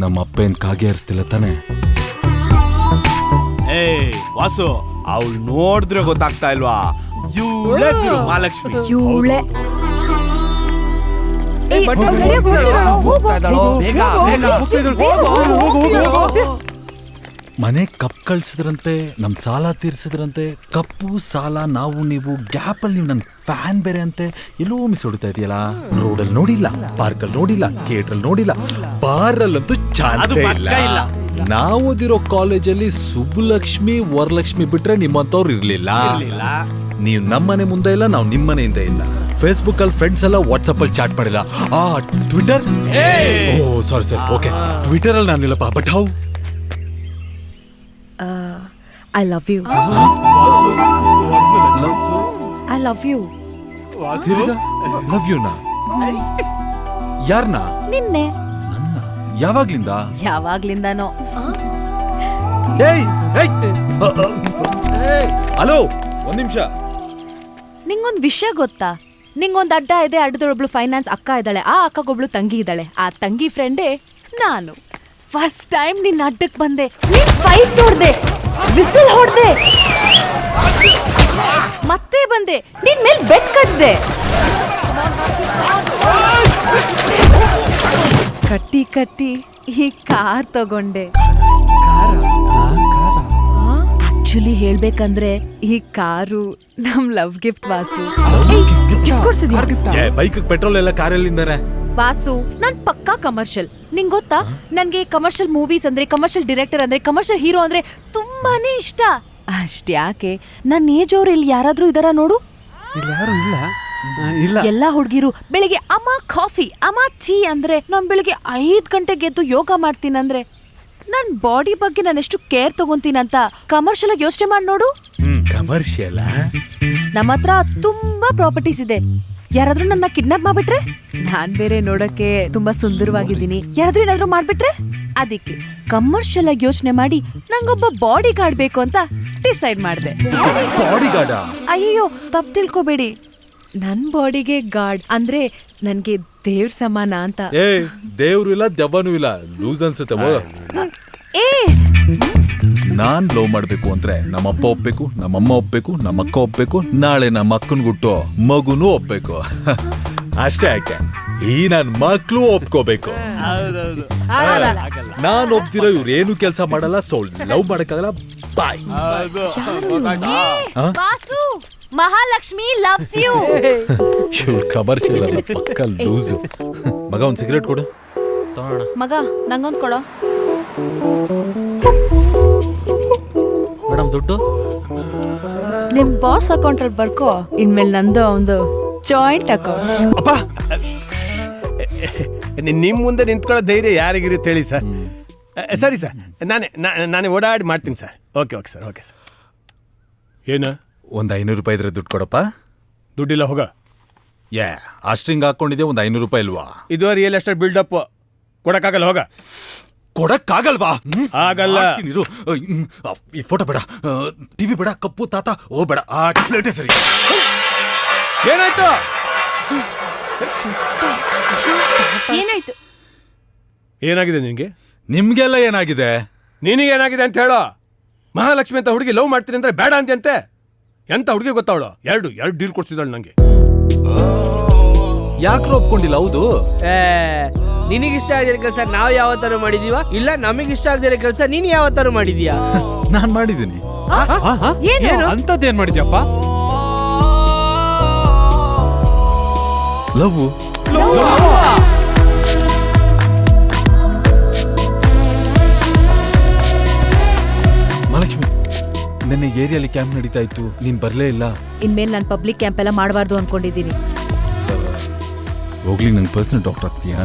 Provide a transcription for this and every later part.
ನಮ್ಮ ಅಪ್ಪೇನ್ ಕಾಗೆ ಹರಿಸ್ತಿಲ್ಲ ತಾನೆ? ವಾಸು, ಅವಳು ನೋಡಿದ್ರೆ ಗೊತ್ತಾಗ್ತಾ ಇಲ್ವಾ? ಇವಳೆ ಮಹಾಲಕ್ಷ್ಮಿ. ಇವಳೆ ಮನೆ ಕಪ್ ಕಳ್ಸಿದ್ರಂತೆ, ನಮ್ ಸಾಲ ತೀರ್ಸಿದ್ರಂತೆ. ಕಪ್ಪು ಸಾಲ ನಾವು ನೀವು ಗ್ಯಾಪಲ್ಲಿ ನೀವು ನನ್ ಫ್ಯಾನ್ ಬೇರೆ ಅಂತೆ. ಎಲ್ಲೋ ಮಿಸ್ ಹೊಡಿತಾ ಇದೆಯಲ್ಲ. ರೋಡಲ್ಲಿ ನೋಡಿಲ್ಲ, ಪಾರ್ಕಲ್ಲಿ ನೋಡಿಲ್ಲ, ಥಿಯೇಟ್ರಲ್ಲಿ ನೋಡಿಲ್ಲ, ಬಾರಲ್ಲಂತೂ ಚಾನ್ಸೇ ಇಲ್ಲ. ನಾವು ಓದಿರೋ ಕಾಲೇಜಲ್ಲಿ ಸುಬ್ಬಲಕ್ಷ್ಮಿ ವರಲಕ್ಷ್ಮಿ ಬಿಟ್ರೆ ನಿಮ್ಮಂತವ್ರು ಇರ್ಲಿಲ್ಲ. ನೀವು ನಮ್ಮನೆ ಮುಂದೆ ಇಲ್ಲ, ನಾವು ನಿಮ್ಮನೆಯಿಂದ ಇಲ್ಲ. ಫೇಸ್ಬುಕ್ ಅಲ್ಲಿ ಫ್ರೆಂಡ್ಸ್ ಎಲ್ಲ ವಾಟ್ಸ್ಆಪ್ ಅಲ್ಲಿ ಚಾಟ್ ಮಾಡಿಲ್ಲ. Twitter, oh sorry okay, Twitter ಅಲ್ಲಿ ನಾನಿಲ್ಲಪ್ಪ. But how I love you. I love you. Love you ನಾ? ಯಾರನ್ನ? ನಿನ್ನೆ. ನನ್ನ? ಯಾವಾಗ್ಲಿಂದ? ಯಾವಾಗ್ಲಿಂದಾನೋ. ಹಲೋ, ಒಂದ್ ನಿಮಿಷ. ನಿಂಗೊಂದ್ ವಿಷಯ ಗೊತ್ತಾ? ನಿಂಗೊಂದ್ ಅಡ್ಡ ಇದೆ, ಅಡ್ಡದೊಳೊಬ್ಳು ಫೈನಾನ್ಸ್ ಅಕ್ಕ ಇದ್ದಾಳೆ, ಆ ಅಕ್ಕಗೊಬ್ಳು ತಂಗಿ ಇದ್ದಾಳೆ. ಆ ತಂಗಿ ಫ್ರೆಂಡೇ ನಾನು. ಫಸ್ಟ್ ಟೈಮ್ ನಿನ್ನ ಅಡ್ಡಕ್ ಬಂದೆ, ನೀನ್ ಫೈಟ್ ನೋಡ್ದೆ, ವಿಸಿಲ್ ಹೊಡ್ದೆ, ಮತ್ತೆ ಬಂದೆ, ನಿನ್ ಮೇಲ್ ಬೆಟ್ ಕಟ್ದೆ, ಕಟ್ಟಿ ಕಟ್ಟಿ ಈ ಕಾರ್ ತಗೊಂಡೆ. ಆಕ್ಚುಲಿ ಹೇಳ್ಬೇಕಂದ್ರೆ ಈ ಕಾರು ನಮ್ ಲವ್ ಗಿಫ್ಟ್. ವಾಸು, ಗಿಫ್ಟ್ ಕೊಡ್ಸಿದ್ಯಾ? ಬೈಕ್ ಪೆಟ್ರೋಲ್ ಎಲ್ಲ ಕಾರಲ್ಲಿಂದಾನೆ. ವಾಸು, ನಾನ್ ಪಕ್ಕಾ ಕಮರ್ಷಿಯಲ್. ನಿಂಗ್ ಗೊತ್ತಾ, ನನ್ಗೆ ಕಮರ್ಷಿಯಲ್ ಮೂವೀಸ್ ಅಂದ್ರೆ, ಕಮರ್ಷಿಯಲ್ ಡೈರೆಕ್ಟರ್ ಅಂದ್ರೆ, ಕಮರ್ಷಿಯಲ್ ಹೀರೋ ಅಂದ್ರೆ ತುಂಬಾನೇ ಇಷ್ಟ. ಅಷ್ಟ್ಯಾಕೆ, ನನ್ನ ಏಜ್ ಅವ್ರು ಇಲ್ಲಿ ಯಾರಾದ್ರೂ ಇದಾರ ನೋಡು? ಎಲ್ಲ ಹುಡುಗಿರು ಬೆಳಿಗ್ಗೆ ಅಮ್ಮ ಕಾಫಿ, ಅಮ್ಮ ಟೀ ಅಂದ್ರೆ, ನಾನ್ ಬೆಳಿಗ್ಗೆ 5 ಗಂಟೆಗೆ ಎದ್ದು ಯೋಗ ಮಾಡ್ತೀನಂದ್ರೆ, ನನ್ ಬಾಡಿ ಬಗ್ಗೆ ನಾನು ಎಷ್ಟು ಕೇರ್ ತಗೊಂತೀನಂತ ಕಮರ್ಷಿಯಲ್ ಆಗಿ ಯೋಚನೆ ಮಾಡಿ ನೋಡು. ಕಮರ್ಷಿಯಲ್? ನಮ್ಮ ಹತ್ರ ತುಂಬಾ ಪ್ರಾಪರ್ಟೀಸ್ ಇದೆ. ಯಾರಾದ್ರೂ ನನ್ನ ಕಿಡ್ನಾಪ್ ಮಾಡ್ಬಿಟ್ರೆ, ನಾನ್ ಬೇರೆ ನೋಡಕ್ಕೆ ತುಂಬಾ ಸುಂದರವಾಗಿದ್ದೀನಿ, ಯಾರಾದ್ರೂ ಏನಾದ್ರೂ ಮಾಡ್ಬಿಟ್ರೆ, ಅದಕ್ಕೆ ಕಮರ್ಷಿಯಲ್ ಆಗಿ ಯೋಚನೆ ಮಾಡಿ ನಂಗೊಬ್ಬ ಬಾಡಿ ಗಾರ್ಡ್ ಬೇಕು ಅಂತ ಡಿಸೈಡ್ ಮಾಡಿದೆ. Bodyguard? ಅಯ್ಯೋ, ತಪ್ಪು ತಿಳ್ಕೊಬೇಡಿ, ನನ್ ಬಾಡಿಗೆ ಗಾರ್ಡ್ ಅಂದ್ರೆ ನನ್ಗೆ ದೇವ್ರ ಸಮಾನ ಅಂತ. ದೇವ್ರು ಇಲ್ಲ, ದೆವ್ವನೂ ಇಲ್ಲ, ಲೂಸ್ ಅನ್ಸುತ್ತೆ. ನಾನ್ ಲವ್ ಮಾಡ್ಬೇಕು ಅಂದ್ರೆ ನಮ್ಮಪ್ಪ ಒಪ್ಬೇಕು, ನಮ್ಮಮ್ಮ ಒಪ್ಬೇಕು, ನಮ್ಮಕ್ಕ ಒಪ್ಬೇಕು, ನಾಳೆ ನಮ್ಮ ಅಕ್ಕನ್ ಗುಟ್ಟು ಮಗುನೂ ಒಪ್ಬೇಕು. ಅಷ್ಟೇ ಯಾಕೆ, ಈ ನನ್ ಮಕ್ಳು ಒಪ್ಕೋಬೇಕು. ನಾನ್ ಒಪ್ತಿರೋ ಇವ್ರು ಏನು ಕೆಲಸ ಮಾಡಲ್ಲ, ಸೊ ಲವ್ ಮಾಡಕ್ಕಾಗಲ್ಲ. Bye. Vasu, Mahalakshmi loves you. Commercial ಅಲ್ಲ, ಪಕ್ಕ ಲೂಸ್. ಮಗ ಒಂದ್ ಸಿಗರೇಟ್ ಕೊಡು. ಮಗ ನಂಗೊಂದ್ ಕೊಡೋ. ಮೇಡಮ್, ದುಡ್ಡು ನಿಮ್ ಬಾಸ್ ಅಕೌಂಟ್ ಬರ್ಕೋ. ಇನ್ಮೇಲೆ ನಂದು ಒಂದು ಜಾಯಿಂಟ್ ಅಕೌಂಟ್. ಅಪ್ಪ, ನಿಮ್ ಮುಂದೆ ನಿಂತ್ಕೊಳ್ಳೋ ಧೈರ್ಯ ಯಾರಿಗಿರುತ್ತೆ ಹೇಳಿ ಸರ್? ಸರಿ ಸರ್, ನಾನೇ ಓಡಾಡಿ ಮಾಡ್ತೀನಿ sir. Okay sir, okay sir. ಏನು, ಒಂದ್ 500 ರೂಪಾಯಿ ಇದ್ರೆ ದುಡ್ಡು ಕೊಡಪ್ಪ. ದುಡ್ಡಿಲ್ಲ, ಹೋಗ. ಅಷ್ಟ್ರಿಂಗ್ ಹಾಕೊಂಡಿದ್ದೆ, ಒಂದ್ 500 ರೂಪಾಯಿ ಇಲ್ವಾ? ಇದು ರಿಯಲ್ ಎಸ್ಟೇಟ್ ಬಿಲ್ಡಪ್, ಕೊಡಕ್ಕಾಗಲ್ಲ, ಹೋಗ. ಕೊಡಕ್ಕಾಗಲ್ವಾ? ಆಗಲ್ಲ. ಈ ಫೋಟೋ ಬೇಡ, ಟಿವಿ ಬೇಡ, ಕಪ್ಪು ತಾತ ಓ ಬೇಡ, ಆ ಪ್ಲೇಟೇ ಸರಿ. ಏನಾಯ್ತು? ಏನಾಯ್ತು? ಏನಾಗಿದೆ ನಿನ್ಗೆ? ನಿಮ್ಗೆಲ್ಲ ಏನಾಗಿದೆ? ನಿನಗೆ ಏನಾಗಿದೆ ಅಂತ ಹೇಳೋ. ಮಹಾಲಕ್ಷ್ಮಿ ಅಂತ ಹುಡುಗಿ ಲವ್ ಮಾಡ್ತೀನಿ ಅಂದ್ರೆ ಬೇಡ ಅಂತೆ. ಎಂತ ಹುಡುಗಿ ಗೊತ್ತಾವಳು? ಎರಡು ಡೀಲ್ ಕೊಡ್ಸಿದಾಳು ನಂಗೆ. ಯಾಕ್ರೋ ಒಪ್ಕೊಂಡಿಲ್ಲ? ಹೌದು, ನಿನಗಿಷ್ಟ ಆಗಿರೋ ಕೆಲಸ ನಾವ್ ಯಾವತ್ತಾರು ಮಾಡಿದೀವ, ಇಲ್ಲ ನಮಗಿಷ್ಟ ಆಗದಿರೋ ಕೆಲಸ ನೀನ್ ಯಾವತ್ತಾರು ಮಾಡಿದೀಯಾ? ನಾನ್ ಮಾಡಿದ್ದೀನಿ. ಅಂತದ್ದೇನ್ ಮಾಡಿದ್ಯಪ್ಪ? ಲವ್. ಮಹಾಲಕ್ಷ್ಮಿ, ನಿನ್ನೆ ಏರಿಯಲ್ಲಿ ಕ್ಯಾಂಪ್ ನಡೀತಾ ಇತ್ತು, ನೀನ್ ಬರ್ಲೇ ಇಲ್ಲ. ಇನ್ಮೇಲೆ ನಾನು ಪಬ್ಲಿಕ್ ಕ್ಯಾಂಪ್ ಎಲ್ಲ ಮಾಡಬಾರ್ದು ಅನ್ಕೊಂಡಿದ್ದೀನಿ. ಹೋಗ್ಲಿ, ನಂಗೆ ಪರ್ಸನಲ್ ಡಾಕ್ಟರ್ ಆಗ್ತೀಯಾ?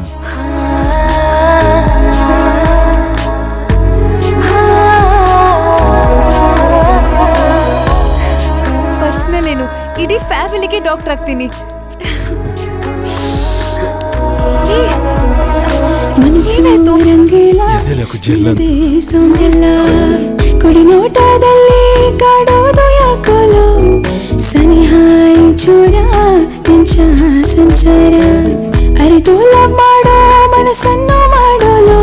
ಪರ್ಸನಲ್ ಏನು, ಇಡೀ ಫ್ಯಾಮಿಲಿಗೆ ಡಾಕ್ಟರ್ ಆಗ್ತೀನಿ. ಕುಡಿನೋಟದಲ್ಲಿ ಕಾಡೋದು ಯಾಕೋಲೋ, ಸನಿಹಾಯಿ ಚೂರ ಕಿಂಚ ಸಂಚಾರ, ಅರಿತು ಲವ್ ಮಾಡೋ ಮನಸ್ಸನ್ನು ಮಾಡೋಲು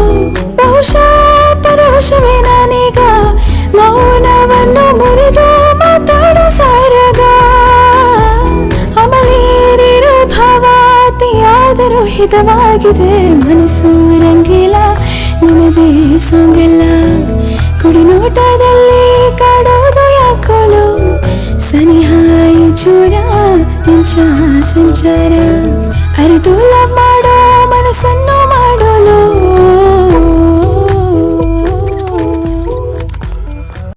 ಬಹು ಹಿತವಾಗಿದೆ ಮನಸ್ಸು ರಂಗಿಲ್ಲ ನಿನದೇ ಸೊಂಗೆಲ್ಲ ಕುಡಿ ನೋಟದಲ್ಲಿ ಕಾಡೋದು ಯಾಕೋಲು ಸನಿಹಾಯಿ ಚೂರ ಮಿಂಚ ಸಂಚಾರ ಅರಿತು ಲವ್ ಮಾಡೋ